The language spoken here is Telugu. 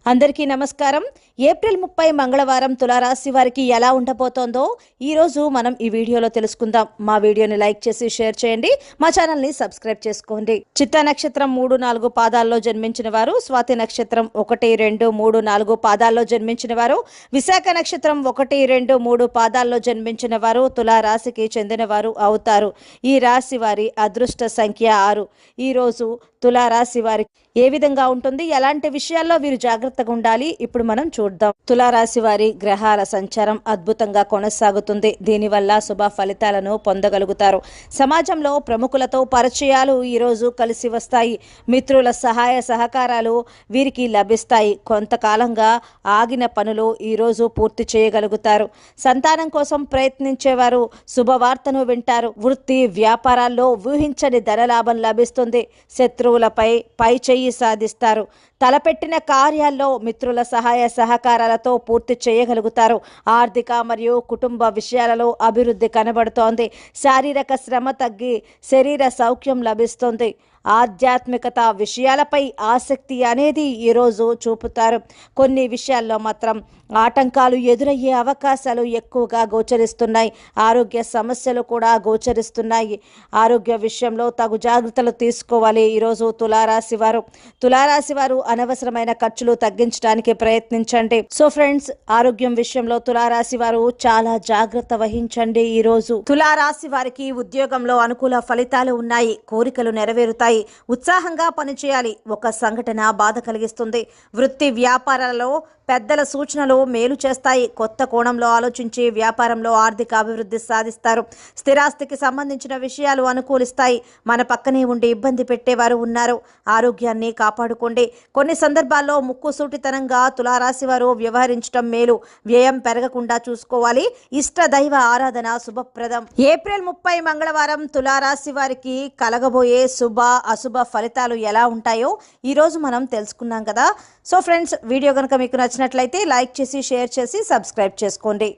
అందరికీ నమస్కారం. ఏప్రిల్ 30 మంగళవారం తులారాశి వారికి ఎలా ఉండబోతోందో ఈ రోజు మనం ఈ వీడియోలో తెలుసుకుందాం. మా వీడియోని లైక్ చేసి షేర్ చేయండి. మా ఛానల్ ని సబ్స్క్రైబ్ చేసుకోండి. చిత్తా నక్షత్రం 3-4 పాదాల్లో జన్మించిన వారు, స్వాతి నక్షత్రం 1-2-3-4 పాదాల్లో జన్మించిన వారు, విశాఖ నక్షత్రం 1-2-3 పాదాల్లో జన్మించిన వారు తులారాశికి చెందిన వారు అవుతారు. ఈ రాశి వారి అదృష్ట సంఖ్య 6. ఈ రోజు తులారాశి వారికి ఏ విధంగా ఉంటుంది, ఎలాంటి విషయాల్లో వీరు జాగ్రత్తగా ఉండాలి, ఇప్పుడు మనం చూద్దాం. తులారాశి వారి గ్రహాల సంచారం అద్భుతంగా కొనసాగుతుంది. దీనివల్ల శుభ ఫలితాలను పొందగలుగుతారు. సమాజంలో ప్రముఖులతో పరిచయాలు ఈరోజు కలిసి వస్తాయి. మిత్రుల సహాయ సహకారాలు వీరికి లభిస్తాయి. కొంతకాలంగా ఆగిన పనులు ఈరోజు పూర్తి చేయగలుగుతారు. సంతానం కోసం ప్రయత్నించేవారు శుభవార్తను వింటారు. వృత్తి వ్యాపారాల్లో ఊహించని ధనలాభం లభిస్తుంది. శత్రువులపై పై చేయి సాధిస్తారు. తలపెట్టిన కార్యాల్లో మిత్రుల సహాయ సహకారాలతో పూర్తి చేయగలుగుతారు. ఆర్థిక మరియు కుటుంబ విషయాలలో అభివృద్ధి కనబడుతోంది. శారీరక శ్రమ తగ్గి శరీర సౌఖ్యం లభిస్తుంది. ఆధ్యాత్మికత విషయాలపై ఆసక్తి అనేది ఈరోజు చూపుతారు. కొన్ని విషయాల్లో మాత్రం ఆటంకాలు ఎదురయ్యే అవకాశాలు ఎక్కువగా గోచరిస్తున్నాయి. ఆరోగ్య సమస్యలు కూడా గోచరిస్తున్నాయి. ఆరోగ్య విషయంలో తగు జాగ్రత్తలు తీసుకోవాలి. ఈరోజు తులారాశి వారు అనవసరమైన ఖర్చులు తగ్గించడానికి ప్రయత్నించండి. సో ఫ్రెండ్స్, ఆరోగ్యం విషయంలో తులారాశి వారు చాలా జాగ్రత్త వహించండి. ఈరోజు తులారాశి వారికి ఉద్యోగంలో అనుకూల ఫలితాలు ఉన్నాయి. కోరికలు నెరవేరుతాయి. ఉత్సాహంగా పనిచేయాలి. ఒక సంఘటన బాధ కలిగిస్తుంది. వృత్తి వ్యాపారాలలో పెద్దల సూచనలు మేలు చేస్తాయి. కొత్త కోణంలో ఆలోచించి వ్యాపారంలో ఆర్థిక అభివృద్ధి సాధిస్తారు. స్థిరాస్తికి సంబంధించిన విషయాలు అనుకూలిస్తాయి. మన పక్కనే ఉండి ఇబ్బంది పెట్టేవారు ఉన్నారు. ఆరోగ్యాన్ని కాపాడుకోండి. కొన్ని సందర్భాల్లో ముక్కుసూటితనంగా తులారాశి వారు వ్యవహరించడం మేలు. వ్యయం పెరగకుండా చూసుకోవాలి. ఇష్ట దైవ ఆరాధన శుభప్రదం. ఏప్రిల్ 30 మంగళవారం తులారాశి వారికి కలగబోయే శుభ అశుభ ఫలితాలు ఎలా ఉంటాయో ఈరోజు మనం తెలుసుకున్నాం కదా. సో ఫ్రెండ్స్, వీడియో కనుక మీకు నచ్చినట్లయితే లైక్ చేసి షేర్ చేసి సబ్స్క్రైబ్ చేసుకోండి.